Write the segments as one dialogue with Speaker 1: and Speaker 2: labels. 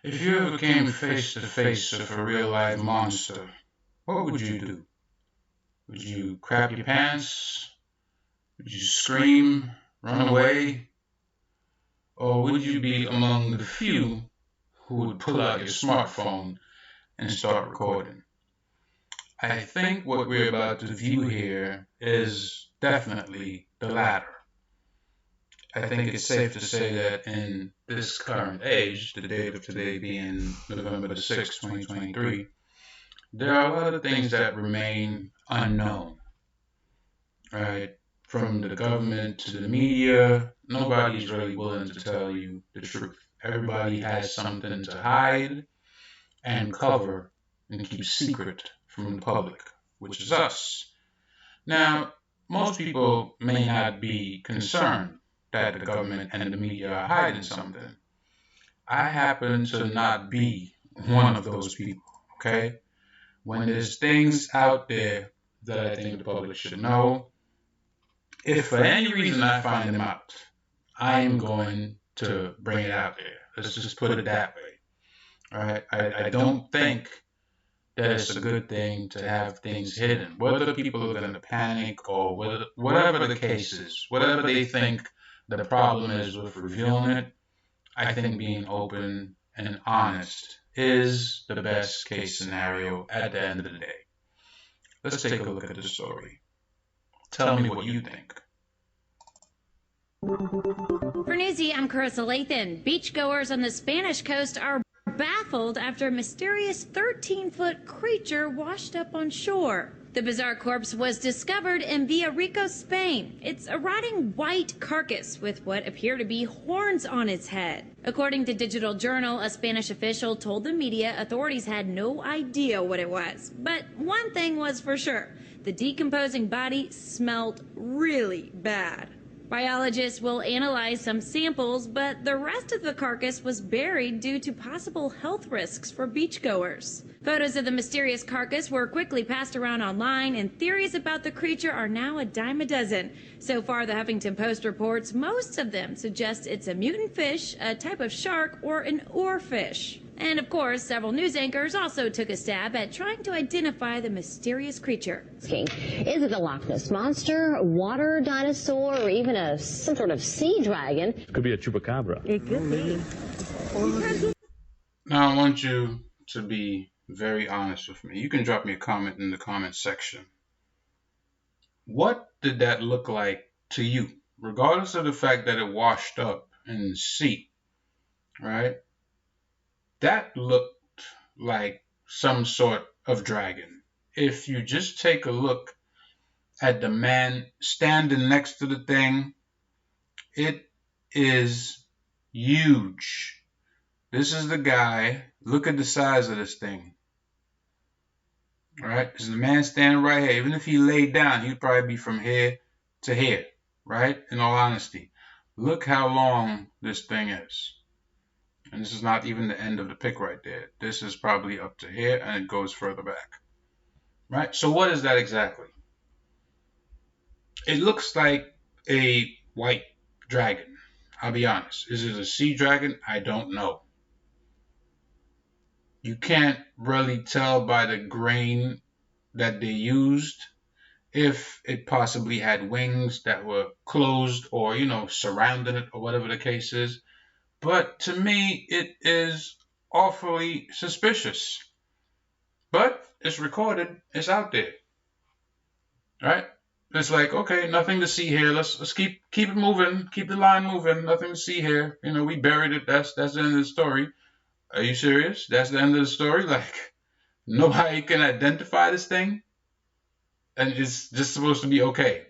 Speaker 1: If you ever came face to face with a real life monster, what would you do? Would you crap your pants? Would you scream, run away? Or would you be among the few who would pull out your smartphone and start recording? I think what we're about to view here is definitely the latter. I think it's safe to say that in this current age, the date of today being November the 6th, 2023, there are a lot of things that remain unknown, right? From the government to the media, nobody's really willing to tell you the truth. Everybody has something to hide and cover and keep secret from the public, which is us. Now, most people may not be concerned that the government and the media are hiding something. I happen to not be one of those people, okay? When there's things out there that I think the public should know, if for any reason I find them out, I am going to bring it out there. Let's just put it that way. All right? I don't think that it's a good thing to have things hidden. Whether people are going to panic or whatever the case is, whatever they think the problem is with revealing it, I think being open and honest is the best case scenario at the end of the day. Let's take a look at the story. Tell me what you think.
Speaker 2: For Newsy, I'm Carissa Lathan. Beachgoers on the Spanish coast are baffled after a mysterious 13-foot creature washed up on shore. The bizarre corpse was discovered in Villarrica, Spain. It's a rotting white carcass with what appear to be horns on its head. According to Digital Journal, a Spanish official told the media authorities had no idea what it was. But one thing was for sure, the decomposing body smelled really bad. Biologists will analyze some samples, but the rest of the carcass was buried due to possible health risks for beachgoers. Photos of the mysterious carcass were quickly passed around online, and theories about the creature are now a dime a dozen. So far, the Huffington Post reports most of them suggest it's a mutant fish, a type of shark, or an oarfish. And of course, several news anchors also took a stab at trying to identify the mysterious creature.
Speaker 3: Is it a Loch Ness monster, a water dinosaur, or even some sort of sea dragon?
Speaker 4: Could be a chupacabra.
Speaker 3: It could be.
Speaker 1: Now I want you to be very honest with me. You can drop me a comment in the comment section. What did that look like to you? Regardless of the fact that it washed up in the sea, right? That looked like some sort of dragon. If you just take a look at the man standing next to the thing, it is huge. This is the guy. Look at the size of this thing. All right, this is the man standing right here. Even if he laid down, he'd probably be from here to here, right? In all honesty, look how long this thing is. And this is not even the end of the pic right there. This is probably up to here, and it goes further back. Right? So what is that exactly? It looks like a white dragon. I'll be honest. Is it a sea dragon? I don't know. You can't really tell by the grain that they used if it possibly had wings that were closed or, surrounding it or whatever the case is. But to me, it is awfully suspicious. But it's recorded. It's out there. Right? It's like, okay, nothing to see here. Let's keep it moving. Keep the line moving. Nothing to see here. We buried it. That's the end of the story. Are you serious? That's the end of the story? Like, nobody can identify this thing? And it's just supposed to be okay.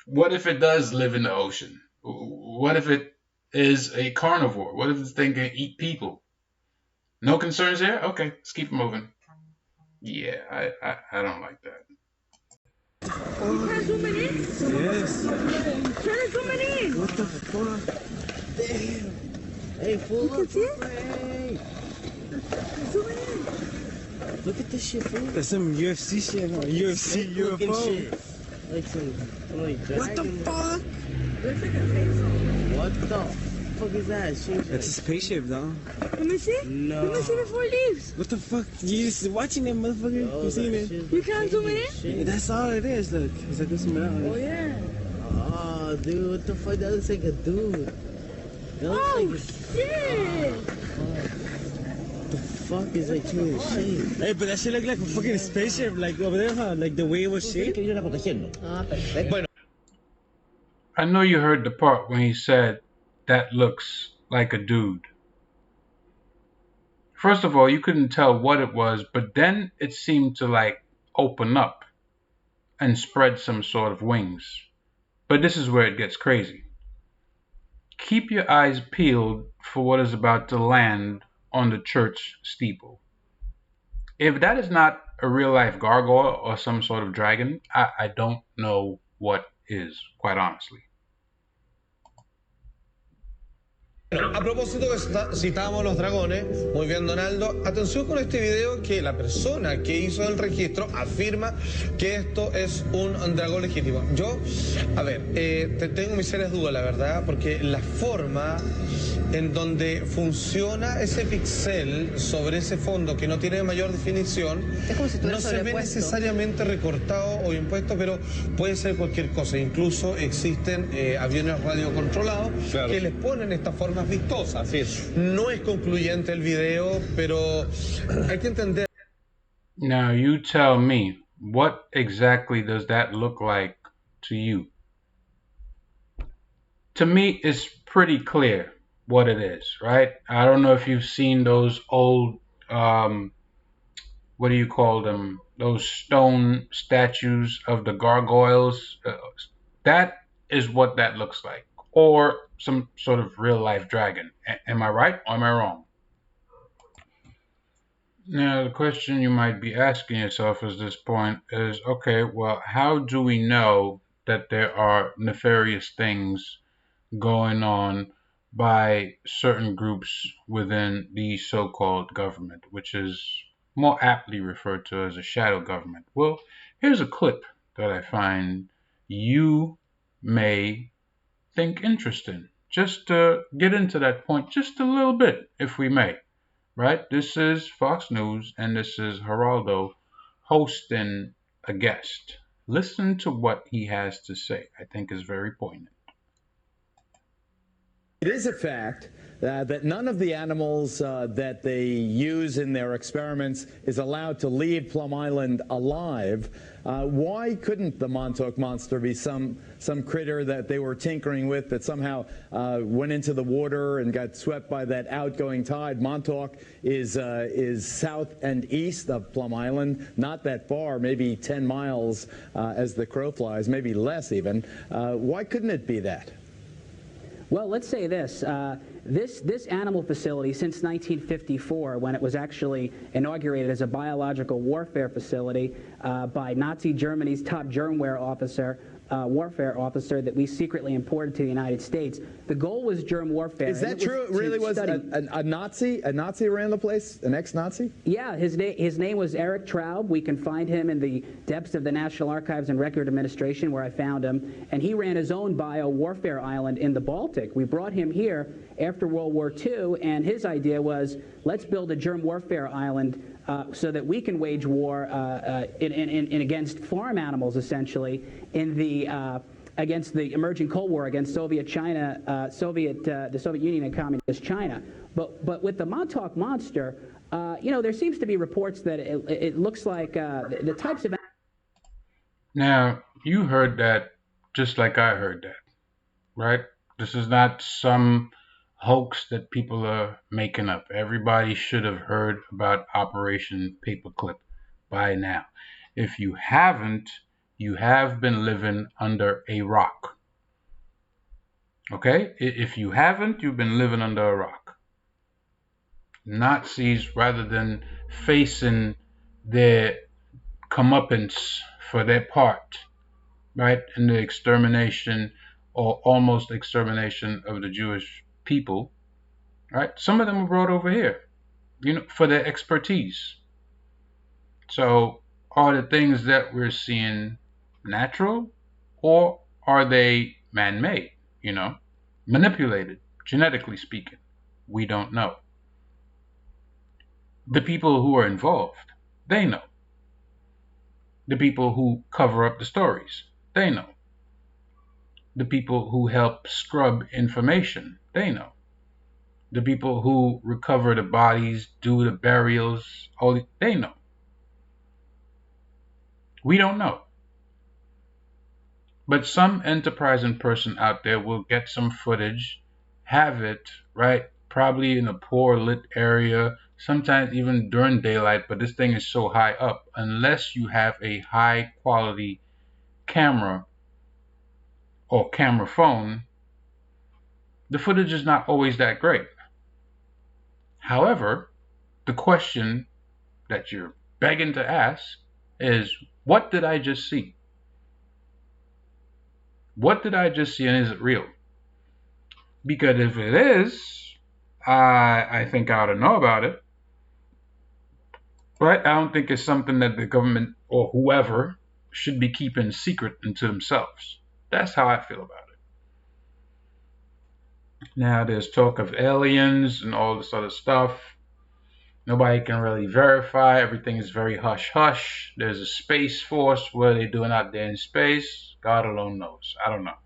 Speaker 1: What if it does live in the ocean? What if it is a carnivore? What if this thing can eat people? No concerns here? Okay, let's keep it moving. Yeah, I don't like that.
Speaker 5: You trying to zoom it in?
Speaker 6: Yes.
Speaker 5: Try to zoom it in.
Speaker 6: What the fuck? Damn. Hey, fool.
Speaker 5: You can see it?
Speaker 6: Hey.
Speaker 5: Zoom it in.
Speaker 6: Look at this shit, fool. That's some UFC shit, huh? UFC, UFO. Shit. Like some like dragon. What the fuck?
Speaker 5: Looks like a face.
Speaker 6: What the fuck is that? It's a spaceship, though.
Speaker 5: Let me see.
Speaker 6: No.
Speaker 5: Let me see before it leaves.
Speaker 6: What the fuck? You just watching it, motherfucker?
Speaker 4: Oh,
Speaker 6: You seen it?
Speaker 5: You can't zoom it in?
Speaker 6: Yeah, that's all it is. Look, it's like this one.
Speaker 5: Oh, yeah.
Speaker 4: Oh, dude, what the fuck? That looks like a dude. That looks
Speaker 5: Oh,
Speaker 4: like
Speaker 5: shit.
Speaker 4: the fuck is like changing shape?
Speaker 6: Hey, but that shit look like a fucking spaceship, like over there, huh? Like the way it was shaped.
Speaker 4: Ah, perfecto.
Speaker 1: I know you heard the part when he said that looks like a dude. First of all, you couldn't tell what it was, but then it seemed to like open up and spread some sort of wings. But this is where it gets crazy. Keep your eyes peeled for what is about to land on the church steeple. If that is not a real life gargoyle or some sort of dragon, I don't know what is, quite honestly.
Speaker 7: Bueno, a propósito que citábamos los dragones, muy bien Donaldo, atención con este video que la persona que hizo el registro afirma que esto es un dragón legítimo. Yo, a ver, tengo mis serias dudas, la verdad, porque la forma en donde funciona ese pixel sobre ese fondo que no tiene mayor definición, no se ve necesariamente recortado o impuesto, pero puede ser cualquier cosa. Incluso existen aviones radiocontrolados que les ponen estas formas vistosas. Así es. No es concluyente el video, pero hay que entender.
Speaker 1: Now you tell me, what exactly does that look like to you? To me, it's pretty clear what it is, right? I don't know if you've seen those old, what do you call them? Those stone statues of the gargoyles. That is what that looks like. Or some sort of real life dragon. Am I right or am I wrong? Now, the question you might be asking yourself at this point is, okay, well, how do we know that there are nefarious things going on by certain groups within the so-called government, which is more aptly referred to as a shadow government? Well, here's a clip that I find you may think interesting. Just to get into that point just a little bit, if we may. Right? This is Fox News, and this is Geraldo hosting a guest. Listen to what he has to say. I think is very poignant.
Speaker 8: It is a fact that none of the animals that they use in their experiments is allowed to leave Plum Island alive. Why couldn't the Montauk monster be some critter that they were tinkering with that somehow went into the water and got swept by that outgoing tide? Montauk is south and east of Plum Island, not that far, maybe 10 miles as the crow flies, maybe less even. Why couldn't it be that?
Speaker 9: Well, let's say this. This animal facility, since 1954, when it was actually inaugurated as a biological warfare facility by Nazi Germany's top germware officer, warfare officer that we secretly imported to the United States. The goal was germ warfare.
Speaker 8: Is that true? It really was a Nazi? A Nazi ran the place? An ex-Nazi?
Speaker 9: Yeah, his name was Eric Traub. We can find him in the depths of the National Archives and Record Administration, where I found him. And he ran his own bio-warfare island in the Baltic. We brought him here after World War II, and his idea was, let's build a germ warfare island so that we can wage war against farm animals, essentially, against the emerging Cold War against Soviet China, the Soviet Union and Communist China. But with the Montauk monster, there seems to be reports that it looks like the types of.
Speaker 1: Now, you heard that just like I heard that, right? This is not some hoax that people are making up. Everybody should have heard about Operation Paperclip by now. If you haven't, you have been living under a rock. Okay? If you haven't, you've been living under a rock. Nazis, rather than facing their comeuppance for their part, right, in the extermination or almost extermination of the Jewish people, right? Some of them were brought over here, for their expertise. So are the things that we're seeing natural, or are they man-made, manipulated, Genetically speaking, we don't know. The people who are involved, they know. The people who cover up the stories, they know. The people who help scrub information, they know. The people who recover the bodies, do the burials, they know. We don't know. But some enterprising person out there will get some footage, have it, right? Probably in a poor lit area, sometimes even during daylight, but this thing is so high up. Unless you have a high quality camera or camera phone, the footage is not always that great. However, the question that you're begging to ask is, what did I just see? What did I just see, and is it real? Because if it is, I think I ought to know about it. Right? I don't think it's something that the government or whoever should be keeping secret into themselves. That's how I feel about it. Now there's talk of aliens and all this other stuff. Nobody can really verify. Everything is very hush-hush. There's a space force. What are they doing out there in space? God alone knows. I don't know.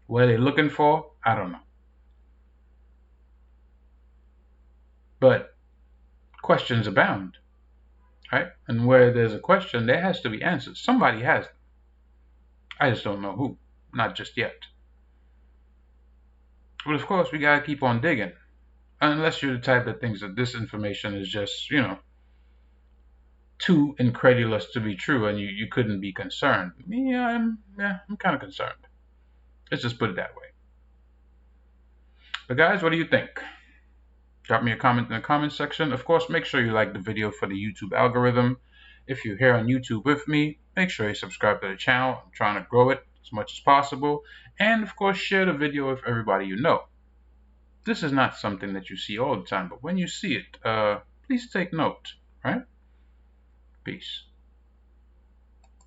Speaker 1: What are they looking for? I don't know. But questions abound, right? And where there's a question, there has to be answers. Somebody has them. I just don't know who. Not just yet. But of course, we gotta keep on digging. Unless you're the type that thinks that this information is just, too incredulous to be true, and you couldn't be concerned. I'm kind of concerned. Let's just put it that way. But guys, what do you think? Drop me a comment in the comment section. Of course, make sure you like the video for the YouTube algorithm. If you're here on YouTube with me, make sure you subscribe to the channel. I'm trying to grow it as much as possible. And of course, share the video with everybody you know. This is not something that you see all the time, but when you see it, please take note, right? Peace.